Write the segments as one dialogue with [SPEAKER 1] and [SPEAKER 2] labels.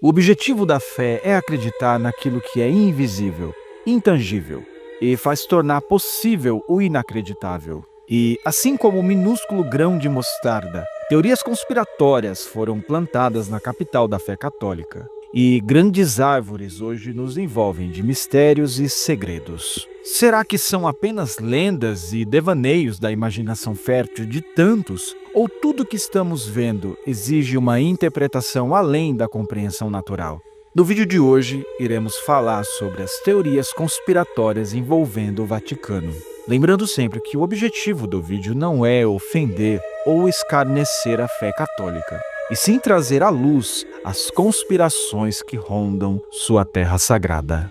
[SPEAKER 1] O objetivo da fé é acreditar naquilo que é invisível, intangível, e faz tornar possível o inacreditável. E, assim como o minúsculo grão de mostarda, teorias conspiratórias foram plantadas na capital da fé católica. E grandes árvores hoje nos envolvem de mistérios e segredos. Será que são apenas lendas e devaneios da imaginação fértil de tantos? Ou tudo que estamos vendo exige uma interpretação além da compreensão natural? No vídeo de hoje, iremos falar sobre as teorias conspiratórias envolvendo o Vaticano. Lembrando sempre que o objetivo do vídeo não é ofender ou escarnecer a fé católica, e sim trazer à luz as conspirações que rondam sua terra sagrada.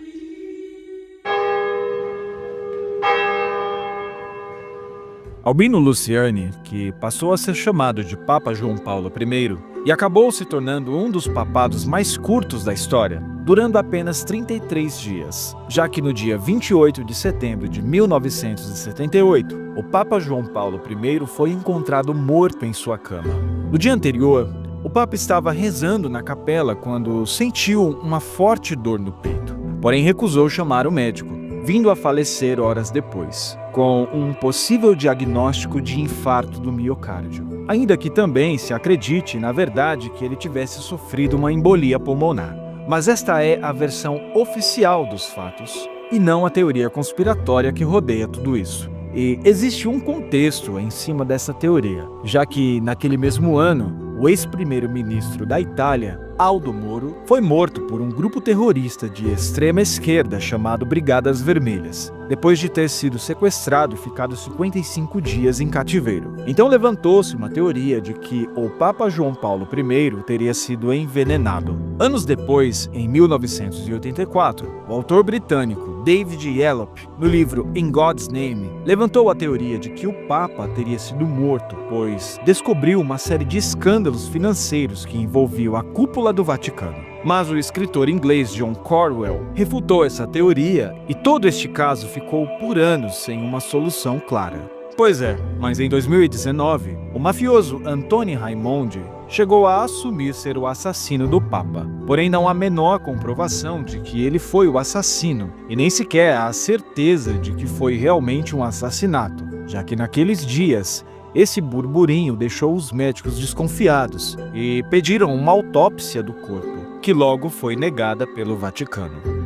[SPEAKER 1] Albino Luciani, que passou a ser chamado de Papa João Paulo I e acabou se tornando um dos papados mais curtos da história, durando apenas 33 dias, já que no dia 28 de setembro de 1978, o Papa João Paulo I foi encontrado morto em sua cama. No dia anterior, o Papa estava rezando na capela quando sentiu uma forte dor no peito, porém recusou chamar o médico, vindo a falecer horas depois, com um possível diagnóstico de infarto do miocárdio. Ainda que também se acredite, na verdade, que ele tivesse sofrido uma embolia pulmonar. Mas esta é a versão oficial dos fatos, e não a teoria conspiratória que rodeia tudo isso. E existe um contexto em cima dessa teoria, já que naquele mesmo ano, o ex-primeiro-ministro da Itália, Aldo Moro, foi morto por um grupo terrorista de extrema esquerda chamado Brigadas Vermelhas, depois de ter sido sequestrado e ficado 55 dias em cativeiro. Então levantou-se uma teoria de que o Papa João Paulo I teria sido envenenado. Anos depois, em 1984, o autor britânico David Yallop, no livro In God's Name, levantou a teoria de que o Papa teria sido morto, pois descobriu uma série de escândalos financeiros que envolviam a cúpula do Vaticano. Mas o escritor inglês John Cornwell refutou essa teoria e todo este caso ficou por anos sem uma solução clara. Pois é, mas em 2019, o mafioso Anthony Raimondi chegou a assumir ser o assassino do Papa. Porém, não há menor comprovação de que ele foi o assassino, e nem sequer há a certeza de que foi realmente um assassinato, já que naqueles dias, esse burburinho deixou os médicos desconfiados e pediram uma autópsia do corpo, que logo foi negada pelo Vaticano.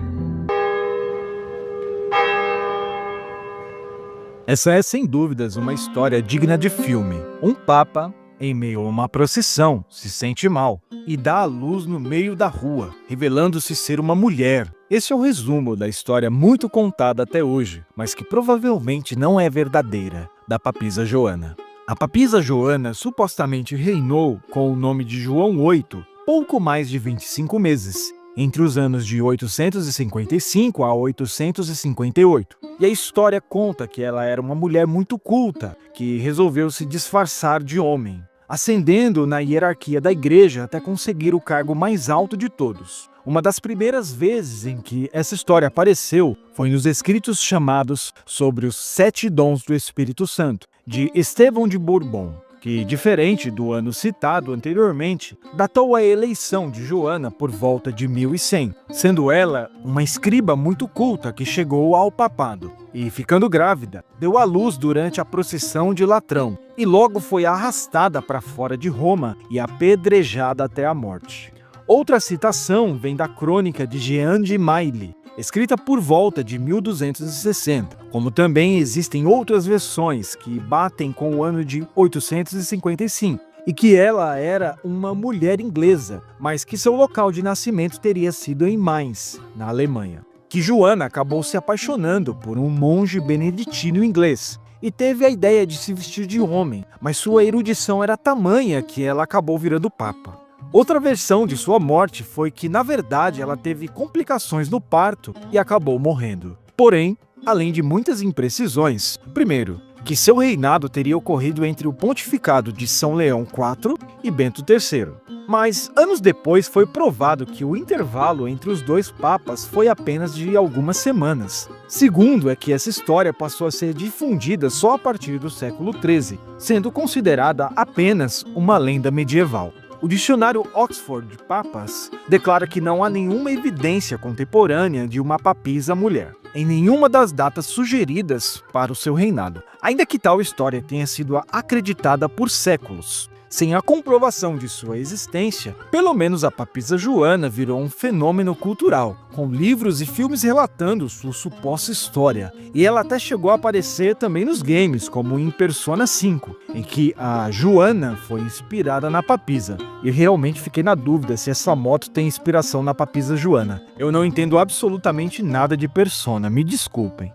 [SPEAKER 1] Essa é, sem dúvidas, uma história digna de filme. Um papa, em meio a uma procissão, se sente mal e dá à luz no meio da rua, revelando-se ser uma mulher. Esse é o resumo da história muito contada até hoje, mas que provavelmente não é verdadeira, da papisa Joana. A papisa Joana supostamente reinou com o nome de João VIII, pouco mais de 25 meses, entre os anos de 855 a 858. E a história conta que ela era uma mulher muito culta, que resolveu se disfarçar de homem, ascendendo na hierarquia da igreja até conseguir o cargo mais alto de todos. Uma das primeiras vezes em que essa história apareceu foi nos escritos chamados Sobre os 7 Dons do Espírito Santo, de Estevão de Bourbon, que, diferente do ano citado anteriormente, datou a eleição de Joana por volta de 1100, sendo ela uma escriba muito culta que chegou ao papado e, ficando grávida, deu à luz durante a procissão de Latrão e logo foi arrastada para fora de Roma e apedrejada até a morte. Outra citação vem da crônica de Jean de Mailly, escrita por volta de 1260, como também existem outras versões que batem com o ano de 855, e que ela era uma mulher inglesa, mas que seu local de nascimento teria sido em Mainz, na Alemanha. Que Joana acabou se apaixonando por um monge beneditino inglês, e teve a ideia de se vestir de homem, mas sua erudição era tamanha que ela acabou virando papa. Outra versão de sua morte foi que, na verdade, ela teve complicações no parto e acabou morrendo. Porém, além de muitas imprecisões, primeiro, que seu reinado teria ocorrido entre o pontificado de São Leão IV e Bento III. Mas, anos depois, foi provado que o intervalo entre os dois papas foi apenas de algumas semanas. Segundo, é que essa história passou a ser difundida só a partir do século XIII, sendo considerada apenas uma lenda medieval. O dicionário Oxford de Papas declara que não há nenhuma evidência contemporânea de uma papisa mulher, em nenhuma das datas sugeridas para o seu reinado, ainda que tal história tenha sido acreditada por séculos. Sem a comprovação de sua existência, pelo menos a papisa Joana virou um fenômeno cultural, com livros e filmes relatando sua suposta história. E ela até chegou a aparecer também nos games, como em Persona 5, em que a Joana foi inspirada na papisa. E realmente fiquei na dúvida se essa moto tem inspiração na papisa Joana. Eu não entendo absolutamente nada de Persona, me desculpem.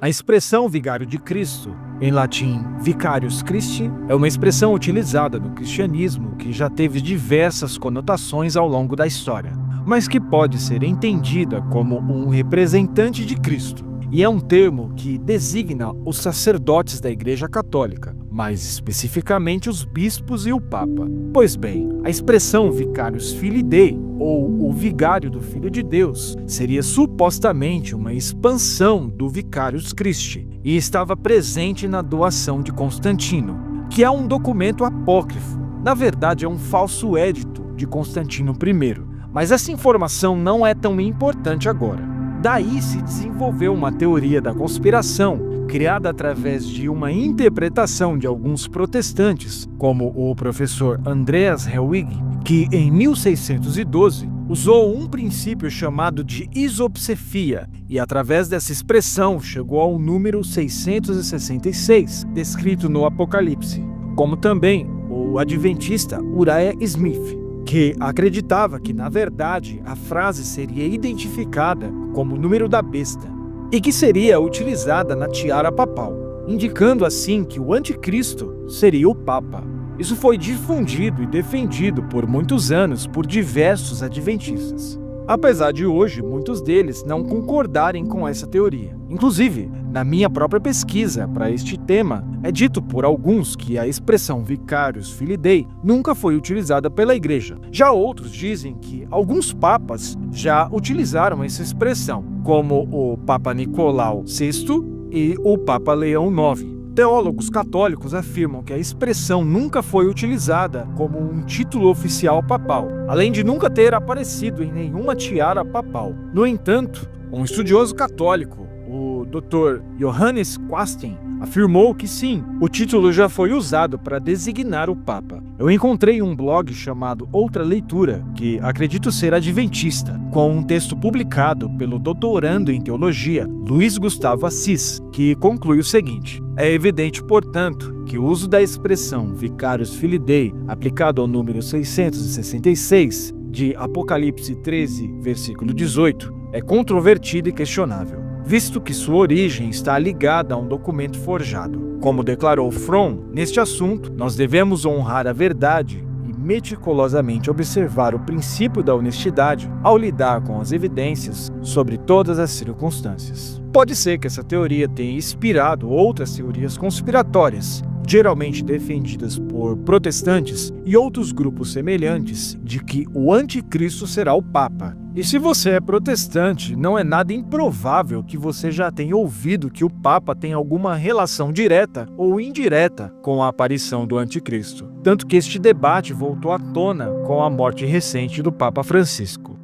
[SPEAKER 1] A expressão vigário de Cristo, em latim vicarius Christi, é uma expressão utilizada no cristianismo que já teve diversas conotações ao longo da história, mas que pode ser entendida como um representante de Cristo. E é um termo que designa os sacerdotes da Igreja Católica, mais especificamente os bispos e o Papa. Pois bem, a expressão vicarius filii Dei, ou o vigário do Filho de Deus, seria supostamente uma expansão do Vicarius Christi, e estava presente na doação de Constantino, que é um documento apócrifo. Na verdade, é um falso édito de Constantino I, mas essa informação não é tão importante agora. Daí se desenvolveu uma teoria da conspiração, criada através de uma interpretação de alguns protestantes, como o professor Andreas Helwig, que em 1612 usou um princípio chamado de isopsefia e através dessa expressão chegou ao número 666, descrito no Apocalipse, como também o adventista Uriah Smith, que acreditava que, na verdade, a frase seria identificada como o número da besta e que seria utilizada na tiara papal, indicando assim que o anticristo seria o Papa. Isso foi difundido e defendido por muitos anos por diversos adventistas, apesar de hoje muitos deles não concordarem com essa teoria. Inclusive, na minha própria pesquisa para este tema, é dito por alguns que a expressão vicarius filii Dei nunca foi utilizada pela Igreja. Já outros dizem que alguns papas já utilizaram essa expressão, como o Papa Nicolau VI e o Papa Leão IX. Teólogos católicos afirmam que a expressão nunca foi utilizada como um título oficial papal, além de nunca ter aparecido em nenhuma tiara papal. No entanto, um estudioso católico, o Dr. Johannes Quasten, afirmou que sim, o título já foi usado para designar o Papa. Eu encontrei um blog chamado Outra Leitura, que acredito ser adventista, com um texto publicado pelo doutorando em teologia Luiz Gustavo Assis, que conclui o seguinte: é evidente, portanto, que o uso da expressão vicarius filii Dei, aplicado ao número 666 de Apocalipse 13, versículo 18, é controvertido e questionável, visto que sua origem está ligada a um documento forjado. Como declarou Fromm, neste assunto, nós devemos honrar a verdade e meticulosamente observar o princípio da honestidade ao lidar com as evidências sobre todas as circunstâncias. Pode ser que essa teoria tenha inspirado outras teorias conspiratórias, geralmente defendidas por protestantes e outros grupos semelhantes, de que o anticristo será o Papa. E se você é protestante, não é nada improvável que você já tenha ouvido que o Papa tem alguma relação direta ou indireta com a aparição do anticristo. Tanto que este debate voltou à tona com a morte recente do Papa Francisco.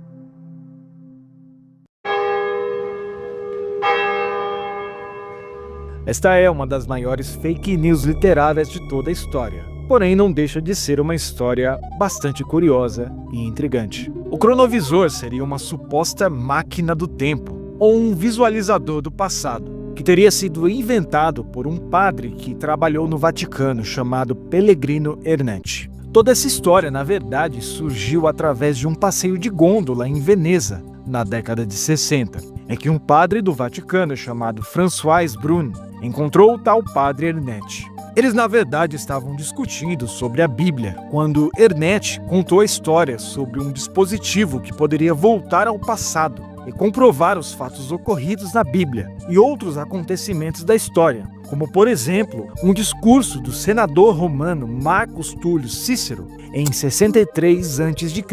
[SPEAKER 1] Esta é uma das maiores fake news literárias de toda a história, porém não deixa de ser uma história bastante curiosa e intrigante. O cronovisor seria uma suposta máquina do tempo, ou um visualizador do passado, que teria sido inventado por um padre que trabalhou no Vaticano chamado Pellegrino Ernetti. Toda essa história, na verdade, surgiu através de um passeio de gôndola em Veneza, na década de 60, em que um padre do Vaticano chamado François Brun encontrou o tal padre Ernetti. Eles, na verdade, estavam discutindo sobre a Bíblia, quando Ernetti contou a história sobre um dispositivo que poderia voltar ao passado e comprovar os fatos ocorridos na Bíblia e outros acontecimentos da história, como, por exemplo, um discurso do senador romano Marcus Túlio Cícero em 63 a.C.,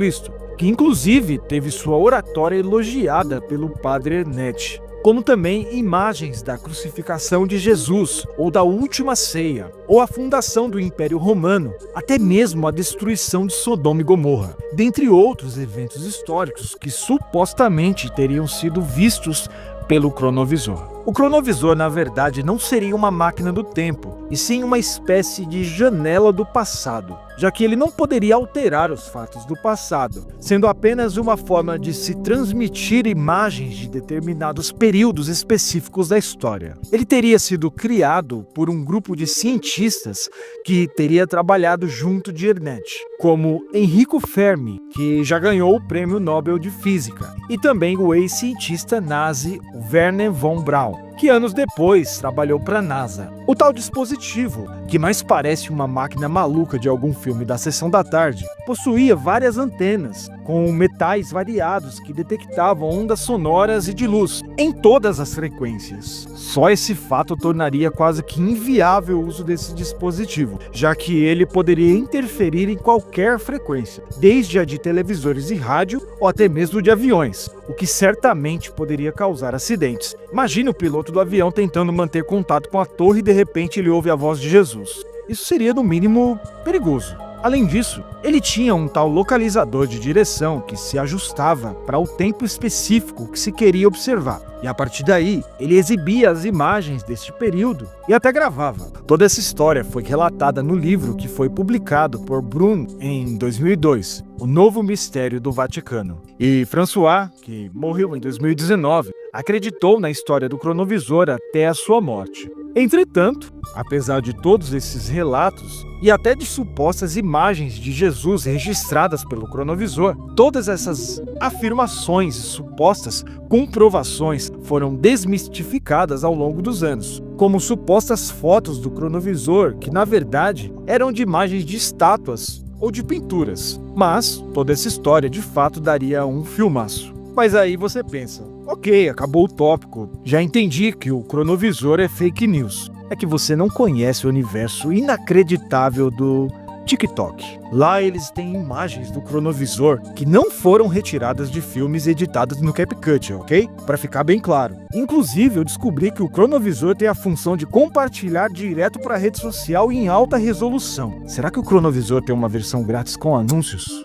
[SPEAKER 1] que inclusive teve sua oratória elogiada pelo padre Ernetti. como também imagens da crucificação de Jesus, ou da última ceia, ou a fundação do Império Romano, até mesmo a destruição de Sodoma e Gomorra, dentre outros eventos históricos que supostamente teriam sido vistos pelo cronovisor. O cronovisor, na verdade, não seria uma máquina do tempo, e sim uma espécie de janela do passado, já que ele não poderia alterar os fatos do passado, sendo apenas uma forma de se transmitir imagens de determinados períodos específicos da história. Ele teria sido criado por um grupo de cientistas que teria trabalhado junto de Ernest, como Enrico Fermi, que já ganhou o Prêmio Nobel de Física, e também o ex-cientista nazi Werner von Braun, que anos depois trabalhou para a NASA. O tal dispositivo, que mais parece uma máquina maluca de algum filme da Sessão da Tarde, possuía várias antenas com metais variados que detectavam ondas sonoras e de luz em todas as frequências. Só esse fato tornaria quase que inviável o uso desse dispositivo, já que ele poderia interferir em qualquer frequência, desde a de televisores e rádio ou até mesmo de aviões, o que certamente poderia causar acidentes. Imagine o piloto do avião tentando manter contato com a torre e de repente ele ouve a voz de Jesus. Isso seria no mínimo perigoso. Além disso, ele tinha um tal localizador de direção que se ajustava para o tempo específico que se queria observar. E a partir daí, ele exibia as imagens deste período e até gravava. Toda essa história foi relatada no livro que foi publicado por Brun em 2002, O Novo Mistério do Vaticano. E François, que morreu em 2019, acreditou na história do cronovisor até a sua morte. Entretanto, apesar de todos esses relatos e até de supostas imagens de Jesus registradas pelo cronovisor, todas essas afirmações e supostas comprovações foram desmistificadas ao longo dos anos, como supostas fotos do cronovisor que, na verdade, eram de imagens de estátuas ou de pinturas. Mas toda essa história de fato daria um filmaço. Mas aí você pensa, ok, acabou o tópico, já entendi que o cronovisor é fake news. É que você não conhece o universo inacreditável do TikTok. Lá eles têm imagens do cronovisor que não foram retiradas de filmes editados no CapCut, ok? Para ficar bem claro. Inclusive, eu descobri que o cronovisor tem a função de compartilhar direto para a rede social em alta resolução. Será que o cronovisor tem uma versão grátis com anúncios?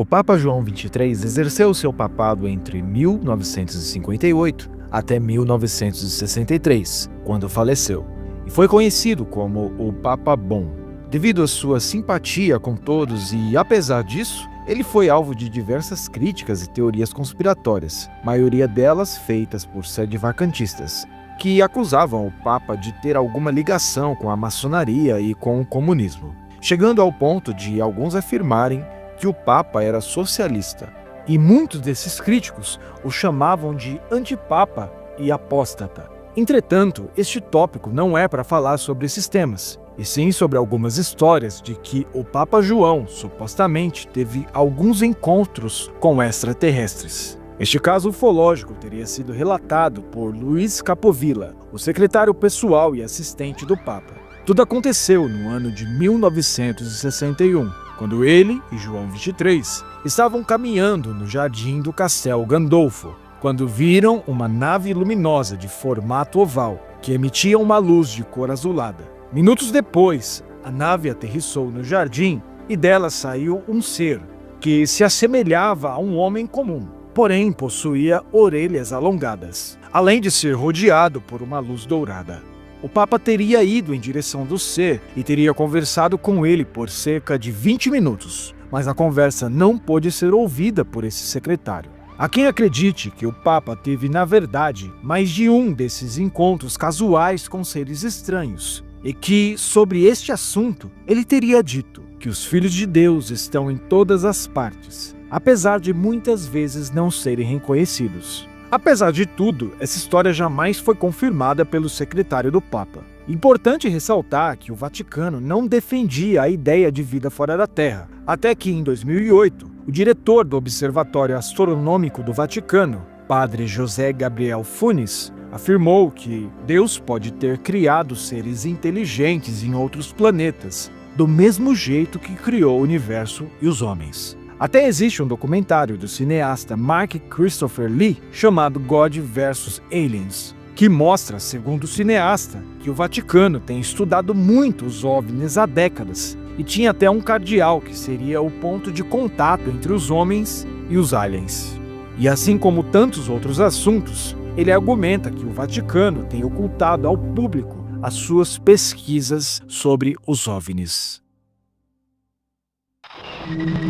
[SPEAKER 1] O Papa João XXIII exerceu seu papado entre 1958 até 1963, quando faleceu, e foi conhecido como o Papa Bom, devido à sua simpatia com todos e, apesar disso, ele foi alvo de diversas críticas e teorias conspiratórias, maioria delas feitas por sedevacantistas, que acusavam o Papa de ter alguma ligação com a maçonaria e com o comunismo, chegando ao ponto de alguns afirmarem que o Papa era socialista, e muitos desses críticos o chamavam de antipapa e apóstata. Entretanto, este tópico não é para falar sobre esses temas, e sim sobre algumas histórias de que o Papa João supostamente teve alguns encontros com extraterrestres. Este caso ufológico teria sido relatado por Luiz Capovilla, o secretário pessoal e assistente do Papa. Tudo aconteceu no ano de 1961, quando ele e João XXIII estavam caminhando no jardim do Castelo Gandolfo, quando viram uma nave luminosa de formato oval, que emitia uma luz de cor azulada. Minutos depois, a nave aterrissou no jardim e dela saiu um ser, que se assemelhava a um homem comum, porém possuía orelhas alongadas, além de ser rodeado por uma luz dourada. O Papa teria ido em direção do ser e teria conversado com ele por cerca de 20 minutos, mas a conversa não pôde ser ouvida por esse secretário. Há quem acredite que o Papa teve, na verdade, mais de um desses encontros casuais com seres estranhos, e que, sobre este assunto, ele teria dito que os filhos de Deus estão em todas as partes, apesar de muitas vezes não serem reconhecidos. Apesar de tudo, essa história jamais foi confirmada pelo secretário do Papa. Importante ressaltar que o Vaticano não defendia a ideia de vida fora da Terra, até que em 2008, o diretor do Observatório Astronômico do Vaticano, Padre José Gabriel Funes, afirmou que Deus pode ter criado seres inteligentes em outros planetas, do mesmo jeito que criou o universo e os homens. Até existe um documentário do cineasta Mark Christopher Lee chamado God vs Aliens, que mostra, segundo o cineasta, que o Vaticano tem estudado muito os OVNIs há décadas e tinha até um cardeal que seria o ponto de contato entre os homens e os aliens. E assim como tantos outros assuntos, ele argumenta que o Vaticano tem ocultado ao público as suas pesquisas sobre os OVNIs.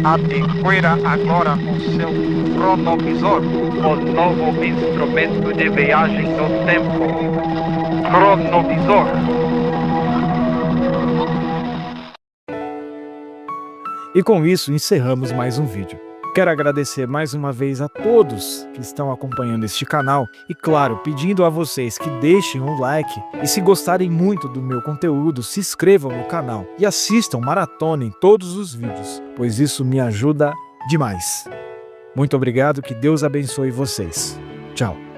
[SPEAKER 2] Adquira agora o seu cronovisor, o novo instrumento de viagem no tempo. Cronovisor.
[SPEAKER 1] E com isso encerramos mais um vídeo. Quero agradecer mais uma vez a todos que estão acompanhando este canal e, claro, pedindo a vocês que deixem um like e, se gostarem muito do meu conteúdo, se inscrevam no canal e assistam, maratonem todos os vídeos, pois isso me ajuda demais. Muito obrigado, que Deus abençoe vocês. Tchau.